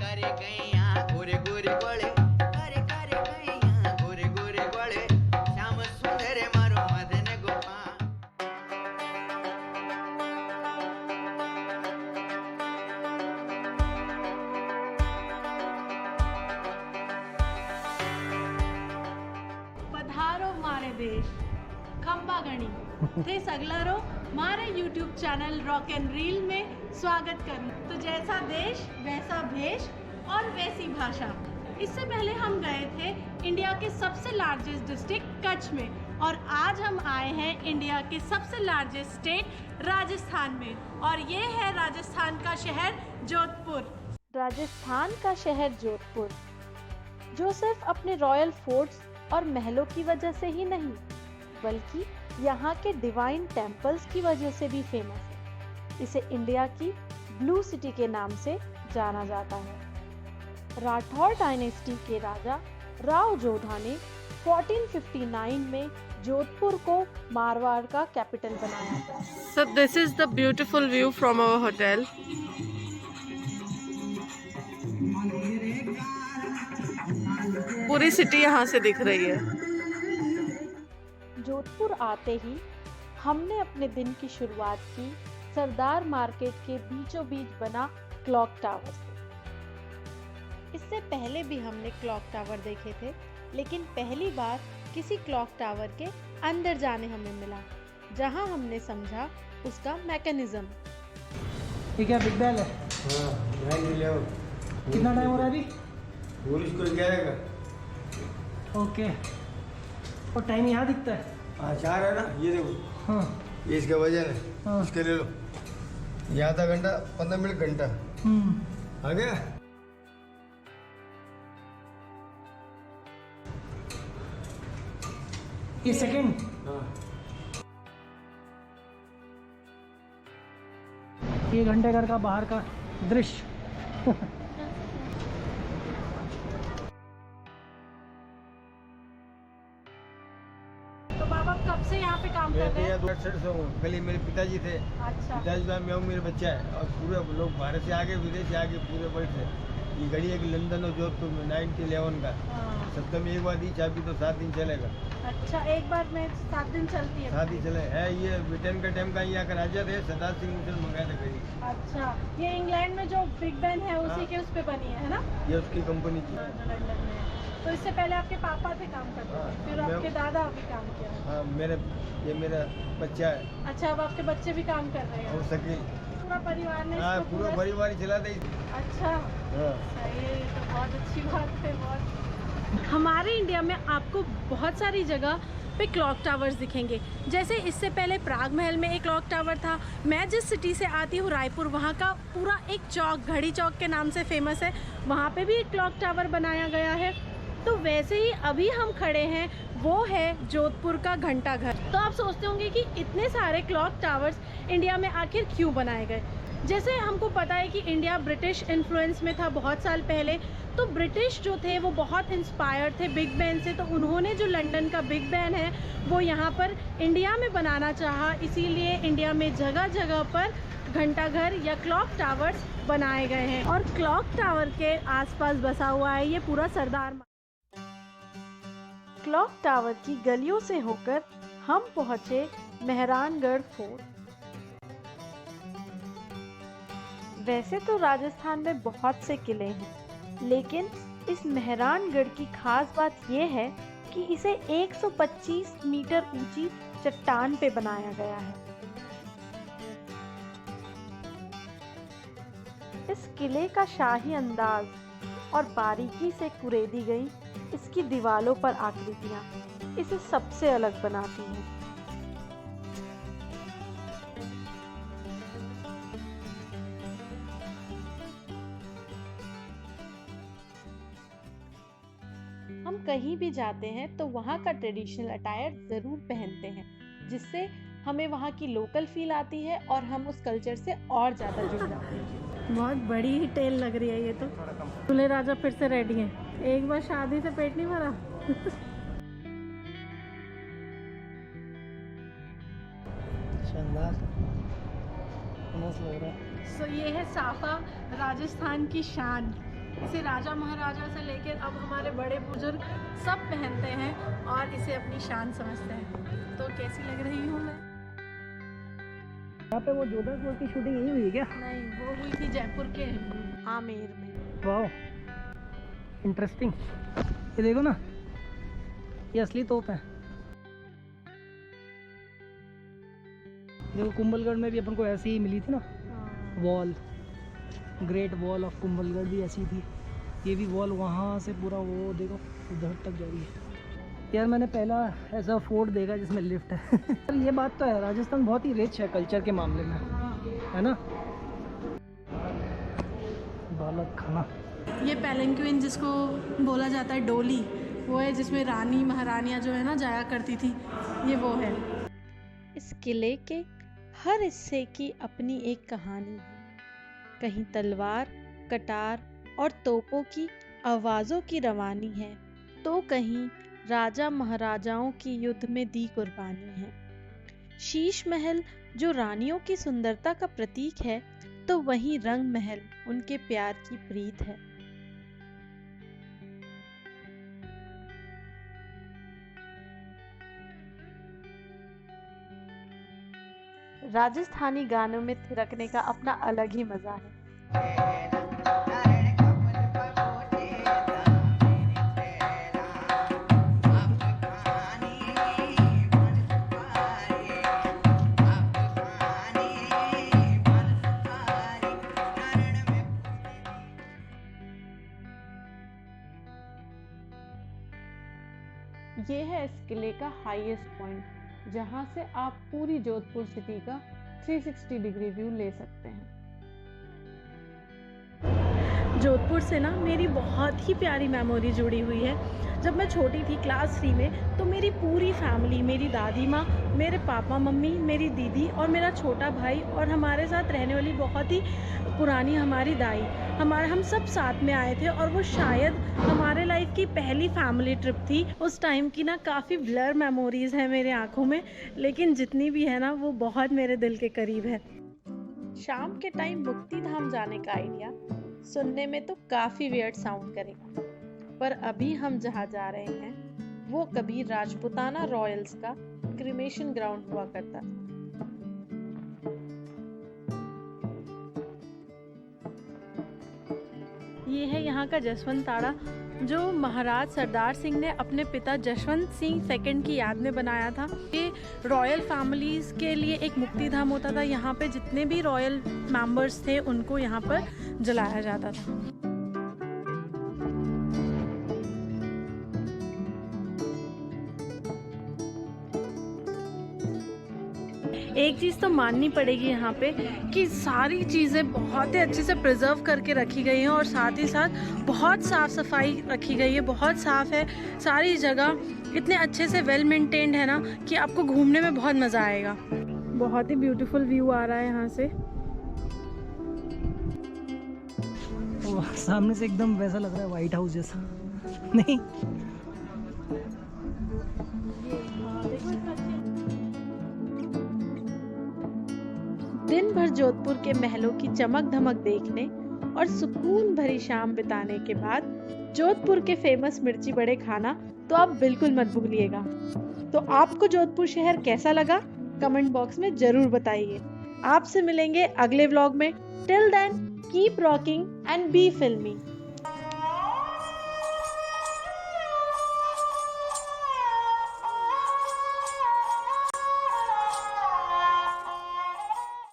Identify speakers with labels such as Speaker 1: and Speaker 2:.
Speaker 1: करे गैया गोरे गोरे गोले करे करे गैया गोरे गोरे गोले श्याम सुंदर मारो मदन गोपाल।
Speaker 2: पधारो मारे देश खंबा गणी थे सगलरो मारे YouTube channel rock and reel में स्वागत करूं। तो जैसा देश वैसा भेष और वैसी भाषा। इससे पहले हम गए थे इंडिया के सबसे लार्जेस्ट डिस्ट्रिक्ट कच्छ में और आज हम आए हैं इंडिया के सबसे लार्जेस्ट स्टेट राजस्थान में और ये है राजस्थान का शहर जोधपुर। राजस्थान का शहर जोधपुर जो सिर्फ अपने रॉयल फोर्ट्स और महलों की वजह से ही नहीं बल्कि यहाँ के डिवाइन टेम्पल्स की वजह से भी फेमस है। इसे इंडिया की ब्लू सिटी के नाम से जाना जाता है। राठौर डायनेस्टी के राजा राव जोधा ने 1459 में जोधपुर को मारवाड़ का कैपिटल बनाया।
Speaker 3: So this is the beautiful view from our hotel. पूरी सिटी यहाँ से दिख रही है।
Speaker 2: जोधपुर आते ही हमने अपने दिन की शुरुआत की सरदार मार्केट के बीचों बीच बना क्लॉक टावर से। इससे पहले भी हमने क्लॉक टावर देखे थे लेकिन पहली बार किसी क्लॉक टावर के अंदर जाने हमें मिला जहां हमने समझा उसका मैकेनिज्म।
Speaker 4: ये क्या बिग बैल है?
Speaker 5: हाँ, ध्यान मिले हो।
Speaker 4: कितना टाइम हो रहा है अभी?
Speaker 5: पुलिस को 11 का।
Speaker 4: ओके। और टाइम यहाँ दिखता है?
Speaker 5: हाँ 4 है ना, ये देखो।
Speaker 4: हाँ।
Speaker 5: ये इसका वजन है।
Speaker 4: हाँ।
Speaker 5: इसके ले लो। ये आधा घंटा 15 मिनट घंटा आ गया।
Speaker 4: ये सेकंड।
Speaker 5: हाँ।
Speaker 4: ये घंटे घर का बाहर का दृश्य।
Speaker 2: तो बाबा कब से यहाँ पे काम कर
Speaker 5: मैं
Speaker 2: रहे हैं?
Speaker 5: 2 से हूँ। कल मेरे पिताजी थे।
Speaker 2: अच्छा।
Speaker 5: पिताजी का मैं हूँ, मेरा बच्चा है और पूरे लोग भारत से आगे विदेश से आगे पूरे वर्ल्ड से। ये घड़ी एक लंदन और जोधपुर में 1911 का।
Speaker 2: हाँ।
Speaker 5: सप्ताह में एक बार दी चाबी तो 7 दिन चलेगा।
Speaker 2: अच्छा, एक बार में 7 दिन चलती है?
Speaker 5: 7 दिन चले है। ये ब्रिटेन का टाइम का यहाँ का राजा थे सदा सिंह मिशन मंगाया था घड़ी।
Speaker 2: अच्छा, ये इंग्लैंड में जो बिग बैन है उसी
Speaker 5: हाँ।
Speaker 2: के उस पे बनी है ना?
Speaker 5: ये उसकी कंपनी की।
Speaker 2: हाँ, जो लंदन में है। तो इससे पहले आपके पापा थे काम करते
Speaker 5: हाँ,
Speaker 2: थे, फिर
Speaker 5: मैं-
Speaker 2: आपके दादा भी काम किया।
Speaker 5: हाँ ये मेरा बच्चा है
Speaker 2: अच्छा, अब आपके बच्चे भी काम कर रहे
Speaker 5: और
Speaker 2: हैं?
Speaker 5: शकील।
Speaker 2: पूरा परिवार ने
Speaker 5: हाँ
Speaker 2: इसको
Speaker 5: पूरा परिवार ही चलाते ही।
Speaker 2: अच्छा,
Speaker 5: हाँ।
Speaker 2: सही है, ये तो बहुत अच्छी बात है। बहुत हमारे इंडिया में आपको बहुत सारी जगह पे क्लॉक टावर्स दिखेंगे। जैसे इससे पहले प्राग महल में एक क्लॉक टावर था। मैं जिस सिटी से आती हूँ रायपुर, वहाँ का पूरा एक चौक घड़ी चौक के नाम से फेमस है, वहाँ पे भी एक क्लॉक टावर बनाया गया है। तो वैसे ही अभी हम खड़े हैं वो है जोधपुर का घंटा घर। तो आप सोचते होंगे कि इतने सारे क्लॉक टावर्स इंडिया में आखिर क्यों बनाए गए। जैसे हमको पता है कि इंडिया ब्रिटिश इन्फ्लुएंस में था बहुत साल पहले, तो ब्रिटिश जो थे वो बहुत इंस्पायर थे बिग बैन से। तो उन्होंने जो लंदन का बिग बैन है वो यहाँ पर इंडिया में बनाना चाहा, इसीलिए इंडिया में जगह जगह पर घंटा घर या क्लॉक टावर्स बनाए गए हैं। और क्लॉक टावर के आसपास बसा हुआ है ये पूरा सरदार। क्लॉक टावर की गलियों से होकर हम पहुंचे मेहरानगढ़ फोर्ट। वैसे तो राजस्थान में बहुत से किले हैं, लेकिन इस मेहरानगढ़ की खास बात यह है कि इसे 125 मीटर ऊंची चट्टान पे बनाया गया है। इस किले का शाही अंदाज और बारीकी से कुरेदी गई इसकी दीवारों पर आकृतियां इसे सबसे अलग बनाती हैं। हम कहीं भी जाते हैं तो वहाँ का ट्रेडिशनल अटायर ज़रूर पहनते हैं, जिससे हमें वहाँ की लोकल फील आती है और हम उस कल्चर से और ज़्यादा जुड़ जाते हैं। बहुत बड़ी ही टेल लग रही है ये तो। दूल्हे राजा फिर से रेडी हैं। एक बार शादी से पेट नहीं भरा।
Speaker 4: शानदार, मस्त लग रहा है।
Speaker 2: सो ये है साफा, राजस्थान की शान। इसे राजा महाराजा से लेकर अब हमारे बड़े बुजुर्ग सब पहनते हैं और इसे अपनी शान समझते हैं। तो कैसी लग रही हूँ मैं?
Speaker 4: यहाँ पे वो जोधपुर की शूटिंग यही हुई है क्या?
Speaker 2: नहीं, वो हुई थी जयपुर के आमेर में।
Speaker 4: वाह, इंटरेस्टिंग। ये देखो ना, ये असली तोप है। देखो कुंभलगढ़ में भी अपन को ऐसी ही मिली थी ना wall, great wall of Kumbhalgarh भी ऐसी थी। ये भी वॉल वहाँ से पूरा वो देखो उधर तक जा रही है। यार मैंने पहला ऐसा फोर्ट देखा जिसमें लिफ्ट है। पर ये बात तो है, राजस्थान बहुत ही रिच है कल्चर के मामले में, है ना। बालक खाना,
Speaker 2: ये पैलेंक्विन जिसको बोला जाता है डोली, वो है जिसमें रानी महारानियाँ जो है ना जाया करती थी, ये वो है।
Speaker 6: इस किले के हर हिस्से की अपनी एक कहानी है। कहीं तलवार, कटार और तोपों की आवाज़ों की रवानी है, तो कहीं राजा महाराजाओं की युद्ध में दी कुर्बानी है। शीश महल जो रानियों की सुंदरता का प्रतीक है, तो वहीं रंग महल उनके प्यार की प्रीत है। राजस्थानी गानों में थिरकने का अपना अलग ही मजा है। ये है इस किले का हाईएस्ट पॉइंट, जहाँ से आप पूरी जोधपुर सिटी का 360 डिग्री व्यू ले सकते हैं।
Speaker 2: जोधपुर से ना मेरी बहुत ही प्यारी मेमोरी जुड़ी हुई है। जब मैं छोटी थी क्लास 3 में, तो मेरी पूरी फैमिली, मेरी दादी माँ, मेरे पापा मम्मी, मेरी दीदी और मेरा छोटा भाई और हमारे साथ रहने वाली बहुत ही पुरानी हमारी दाई, हम सब साथ में आए थे। और वो शायद हमारे लाइफ की पहली फैमिली ट्रिप थी। उस टाइम की ना काफ़ी ब्लर मेमोरीज़ है मेरे आँखों में, लेकिन जितनी भी है ना वो बहुत मेरे दिल के करीब है।
Speaker 6: शाम के टाइम मुक्ति धाम जाने का आइडिया सुनने में तो काफी वियर्ड साउंड करेगा, पर अभी हम जहाँ जा रहे हैं वो कभी राजपूताना रॉयल्स का क्रिमेशन ग्राउंड हुआ करता था।
Speaker 2: ये है यहाँ का जसवंत ताड़ा, जो महाराज सरदार सिंह ने अपने पिता जसवंत सिंह सेकंड की याद में बनाया था। ये रॉयल फैमिलीज के लिए एक मुक्ति धाम होता था। यहाँ पे जितने भी रॉयल मेंबर्स थे उनको यहाँ पर जलाया जाता था। एक चीज़ तो माननी पड़ेगी यहाँ पे कि सारी चीज़ें बहुत ही अच्छे से प्रिजर्व करके रखी गई हैं और साथ ही साथ बहुत साफ़ सफाई रखी गई है, बहुत साफ़ है सारी जगह, इतने अच्छे से वेल मेंटेन्ड है ना कि आपको घूमने में बहुत मज़ा आएगा। बहुत ही ब्यूटीफुल व्यू आ रहा है यहाँ से।
Speaker 4: सामने से एकदम वैसा लग रहा है व्हाइट हाउस जैसा, नहीं?
Speaker 6: दिन भर जोधपुर के महलों की चमक धमक देखने और सुकून भरी शाम बिताने के बाद जोधपुर के फेमस मिर्ची बड़े खाना तो आप बिल्कुल मत भूलिएगा। तो आपको जोधपुर शहर कैसा लगा कमेंट बॉक्स में जरूर बताइए। आपसे मिलेंगे अगले व्लॉग में। Till then keep rocking and be फिल्मी।